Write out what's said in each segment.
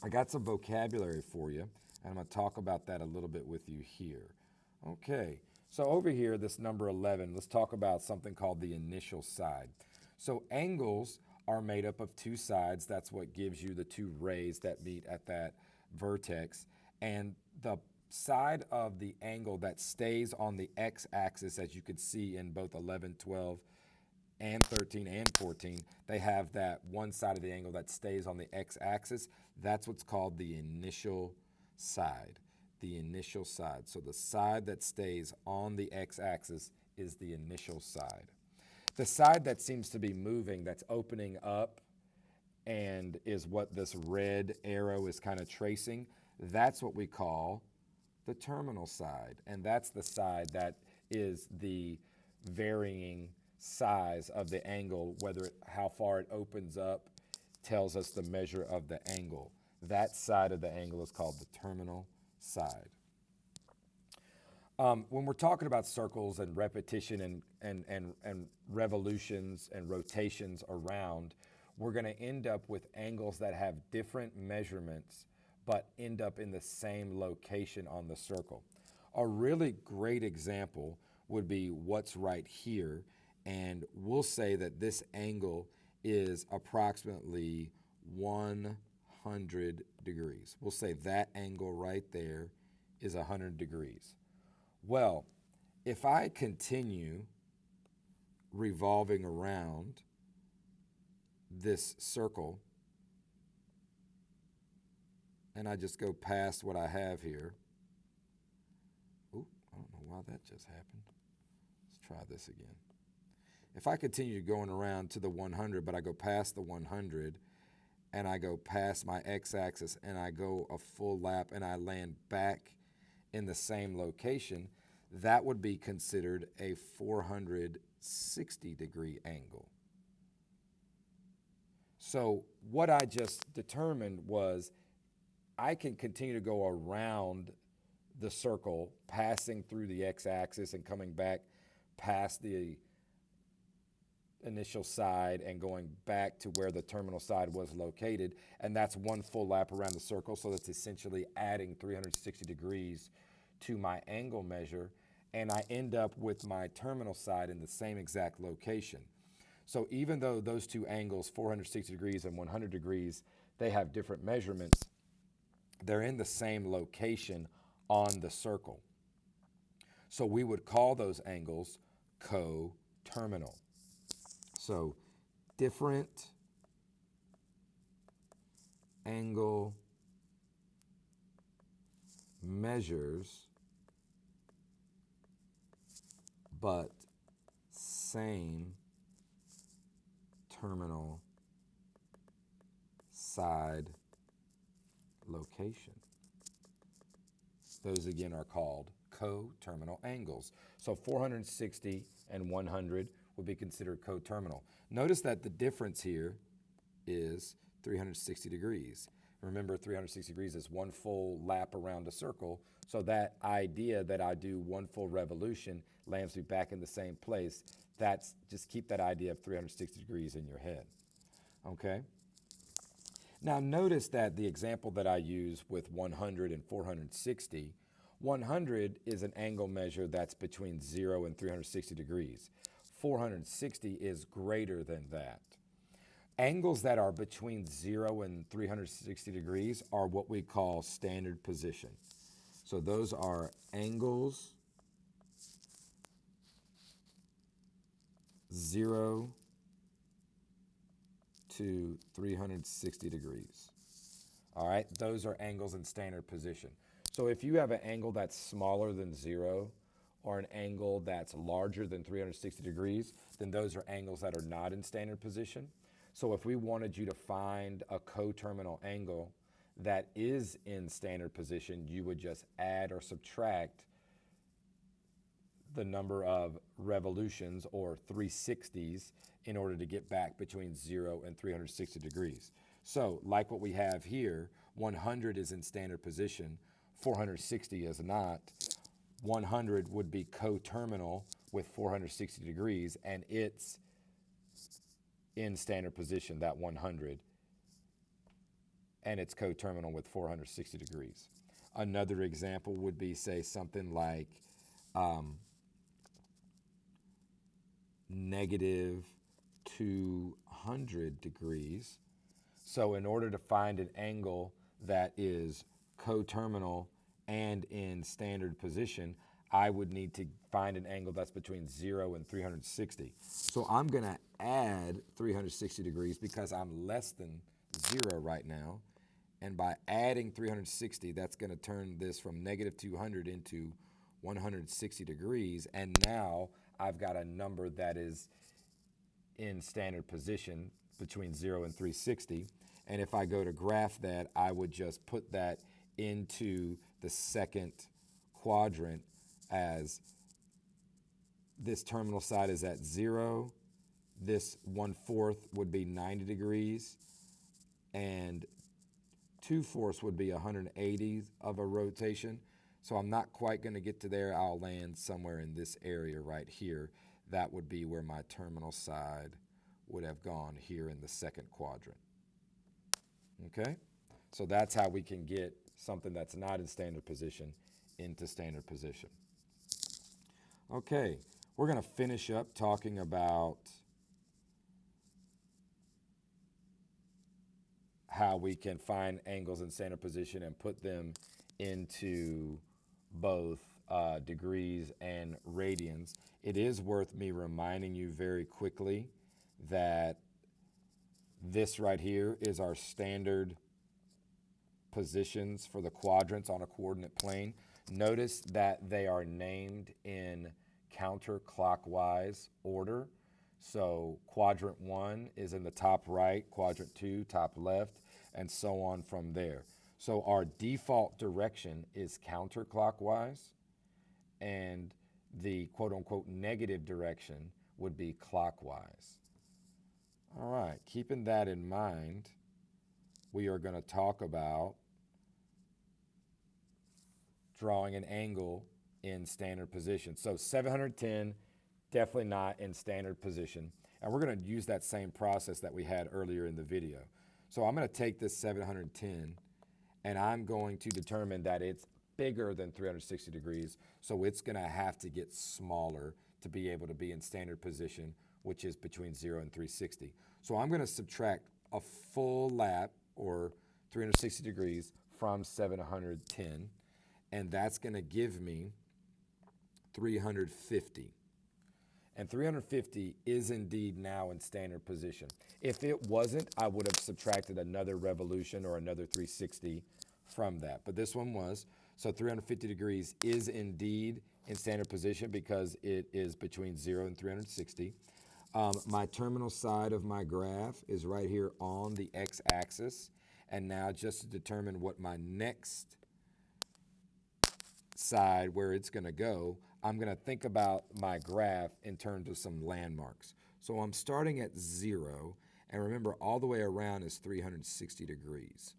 I got some vocabulary for you, and I'm going to talk about that a little bit with you here. Okay, so over here, this number 11, let's talk about something called the initial side. So angles are made up of two sides. That's what gives you the two rays that meet at that vertex. And the side of the angle that stays on the x-axis, as you could see in both 11, 12, and 13 and 14, they have that one side of the angle that stays on the x-axis. That's what's called the initial side. The initial side. So the side that stays on the x-axis is the initial side. The side that seems to be moving, that's opening up, and is what this red arrow is kind of tracing, that's what we call the terminal side. And that's the side that is the varying size of the angle, how far it opens up tells us the measure of the angle. That side of the angle is called the terminal side. When we're talking about circles and repetition and revolutions and rotations around, we're going to end up with angles that have different measurements but end up in the same location on the circle. A really great example would be what's right here, and we'll say that this angle is approximately 100 degrees. We'll say that angle right there is 100 degrees. Well, if I continue revolving around this circle and I just go past what I have here, ooh, I don't know why that just happened. Let's try this again. If I continue going around to the 100, but I go past the 100 and I go past my x-axis and I go a full lap and I land back in the same location, that would be considered a 460 degree angle. So what I just determined was I can continue to go around the circle, passing through the x-axis and coming back past the initial side and going back to where the terminal side was located, and that's one full lap around the circle, so that's essentially adding 360 degrees to my angle measure, and I end up with my terminal side in the same exact location. So even though those two angles, 460 degrees and 100 degrees, they have different measurements, they're in the same location on the circle. So we would call those angles coterminal. So different angle measures, but same terminal side location. Those again are called coterminal angles. So 460 and 100 would be considered coterminal. Notice that the difference here is 360 degrees. Remember, 360 degrees is one full lap around a circle, so that idea that I do one full revolution lands me back in the same place, just keep that idea of 360 degrees in your head, okay? Now notice that the example that I use with 100 and 460, 100 is an angle measure that's between 0 and 360 degrees. 460 is greater than that. Angles that are between 0 and 360 degrees are what we call standard position. So those are angles 0 to 360 degrees. All right, those are angles in standard position. So if you have an angle that's smaller than 0 or an angle that's larger than 360 degrees, then those are angles that are not in standard position. So if we wanted you to find a coterminal angle that is in standard position, you would just add or subtract the number of revolutions or 360s in order to get back between 0 and 360 degrees. So like what we have here, 100 is in standard position, 460 is not. 100 would be coterminal with 460 degrees, and it's in standard position, that 100. and it's coterminal with 460 degrees. Another example would be, say, something like negative 200 degrees. So in order to find an angle that is coterminal and in standard position, I would need to find an angle that's between 0 and 360. So I'm going to add 360 degrees because I'm less than 0 right now. And by adding 360, that's going to turn this from negative 200 into 160 degrees. And now I've got a number that is in standard position between 0 and 360. And if I go to graph that, I would just put that into the second quadrant as this terminal side is at 0. This 1/4 would be 90 degrees. And 2/4 would be 180 of a rotation. So I'm not quite going to get to there. I'll land somewhere in this area right here. That would be where my terminal side would have gone here in the second quadrant. Okay? So that's how we can get something that's not in standard position into standard position. Okay, we're going to finish up talking about how we can find angles in standard position and put them into both degrees and radians. It is worth me reminding you very quickly that this right here is our standard positions for the quadrants on a coordinate plane. Notice that they are named in counterclockwise order. So quadrant 1 is in the top right, quadrant 2, top left, and so on from there. So our default direction is counterclockwise, and the quote-unquote negative direction would be clockwise. All right, keeping that in mind, we are going to talk about drawing an angle in standard position. So 710, definitely not in standard position. And we're going to use that same process that we had earlier in the video. So I'm going to take this 710 and I'm going to determine that it's bigger than 360 degrees. So it's going to have to get smaller to be able to be in standard position, which is between 0 and 360. So I'm going to subtract a full lap or 360 degrees from 710, and that's going to give me 350. And 350 is indeed now in standard position. If it wasn't, I would have subtracted another revolution or another 360 from that. But this one was. So 350 degrees is indeed in standard position because it is between 0 and 360. My terminal side of my graph is right here on the x-axis. And now just to determine what my next side, where it's going to go, I'm going to think about my graph in terms of some landmarks. So I'm starting at 0, and remember, all the way around is 360 degrees.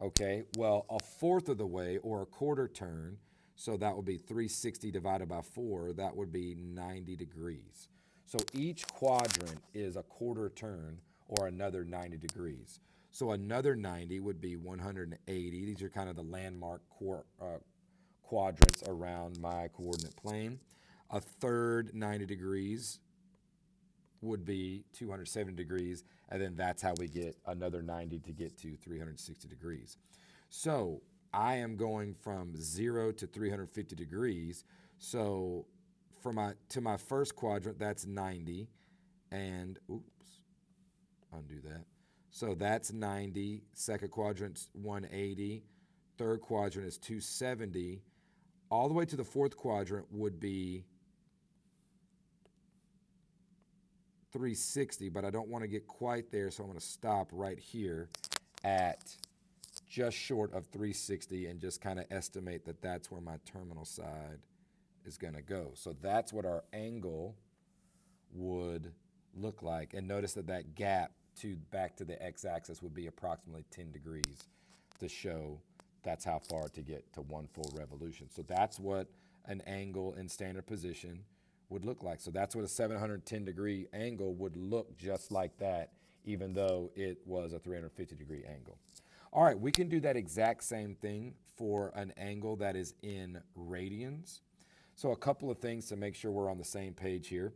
Okay, well, a fourth of the way, or a quarter turn, so that would be 360 divided by 4, that would be 90 degrees. So each quadrant is a quarter turn, or another 90 degrees. So another 90 would be 180. These are kind of the landmark quadrants around my coordinate plane. A third 90 degrees would be 270 degrees, and then that's how we get another 90 to get to 360 degrees. So I am going from 0 to 350 degrees. So to my first quadrant, that's 90, and oops, undo that. So that's 90. Second quadrant's 180. Third quadrant is 270. All the way to the fourth quadrant would be 360, but I don't want to get quite there, so I'm going to stop right here at just short of 360 and just kind of estimate that that's where my terminal side is going to go. So that's what our angle would look like. And notice that that gap back to the x-axis would be approximately 10 degrees to show that's how far to get to one full revolution. So that's what an angle in standard position would look like. So that's what a 710 degree angle would look just like that, even though it was a 350 degree angle. All right, we can do that exact same thing for an angle that is in radians. So a couple of things to make sure we're on the same page here.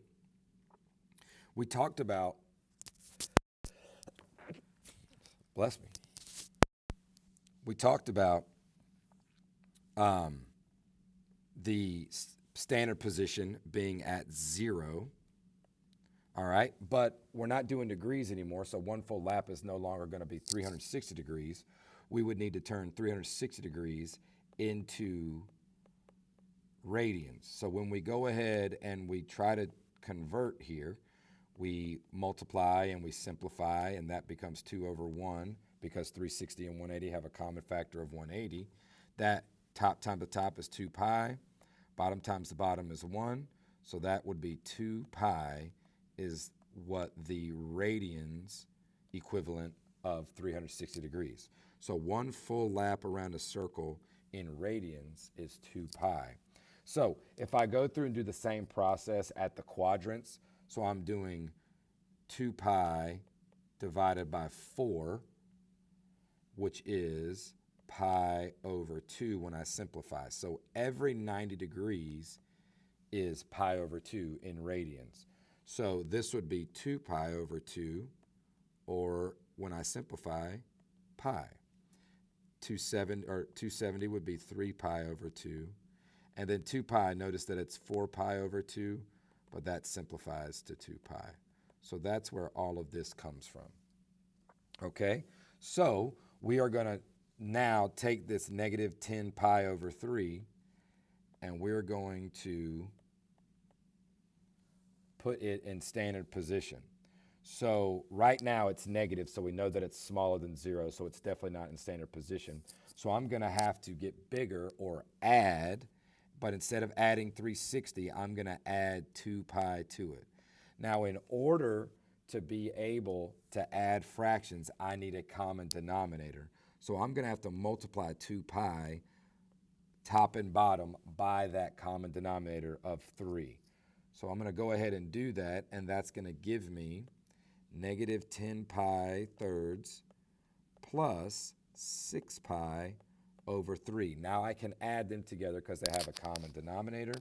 We talked about, bless me, we talked about the standard position being at 0. All right, but we're not doing degrees anymore, so one full lap is no longer going to be 360 degrees. We would need to turn 360 degrees into radians. So when we go ahead and we try to convert here, we multiply and we simplify, and that becomes 2 over 1 because 360 and 180 have a common factor of 180. That top times the top is 2 pi. Bottom times the bottom is 1. So that would be 2 pi is what the radians equivalent of 360 degrees. So one full lap around a circle in radians is 2 pi. So if I go through and do the same process at the quadrants, so I'm doing 2 pi divided by 4, which is pi over 2 when I simplify. So every 90 degrees is pi over 2 in radians. So this would be 2 pi over 2, or when I simplify, pi. 270 would be 3 pi over 2. And then 2 pi, notice that it's 4 pi over 2, but that simplifies to 2 pi. So that's where all of this comes from. Okay, so we are going to now take this negative 10 pi over 3, and we're going to put it in standard position. So right now it's negative, so we know that it's smaller than 0, so it's definitely not in standard position. So I'm going to have to get bigger or add, but instead of adding 360, I'm going to add 2 pi to it. Now, in order to be able to add fractions, I need a common denominator. So I'm going to have to multiply 2 pi, top and bottom, by that common denominator of 3. So I'm going to go ahead and do that, and that's going to give me negative 10 pi thirds plus 6 pi over 3. Now I can add them together because they have a common denominator.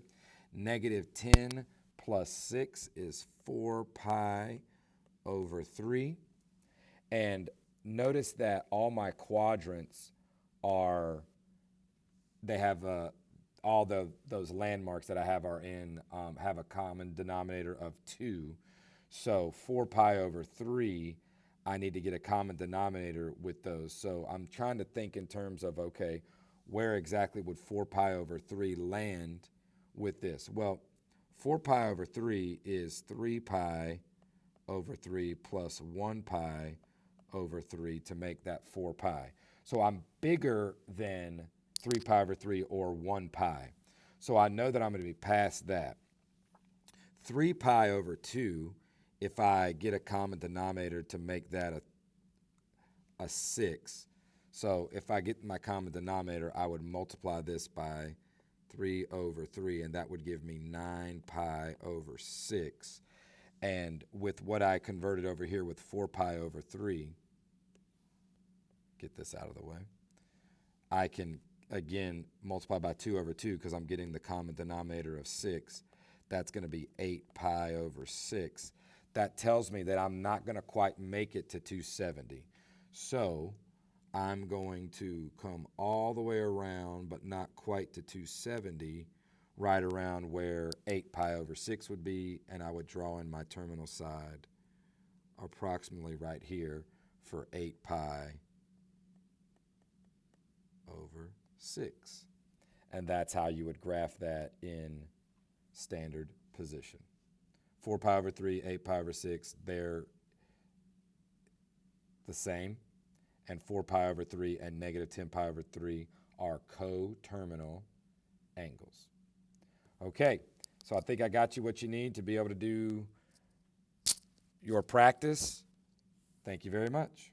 Negative 10 plus 6 is 4 pi over 3. And notice that all my quadrants are, they have all those landmarks that I have are in, have a common denominator of 2. So 4 pi over 3, I need to get a common denominator with those. So I'm trying to think in terms of, okay, where exactly would 4 pi over 3 land with this? Well, 4 pi over 3 is 3 pi over 3 plus 1 pi over 3 to make that 4 pi. So I'm bigger than 3 pi over 3 or 1 pi. So I know that I'm going to be past that. 3 pi over 2, if I get a common denominator to make that a 6. So if I get my common denominator, I would multiply this by 3 over 3, and that would give me 9 pi over 6. And with what I converted over here with 4 pi over 3, get this out of the way, I can again multiply by 2 over 2 because I'm getting the common denominator of 6. That's going to be 8 pi over 6. That tells me that I'm not going to quite make it to 270. So I'm going to come all the way around, but not quite to 270, right around where 8 pi over 6 would be, and I would draw in my terminal side approximately right here for 8 pi over 6. And that's how you would graph that in standard position. 4 pi over 3, 8 pi over 6, they're the same. And 4 pi over 3 and negative 10 pi over 3 are coterminal angles. Okay, so I think I got you what you need to be able to do your practice. Thank you very much.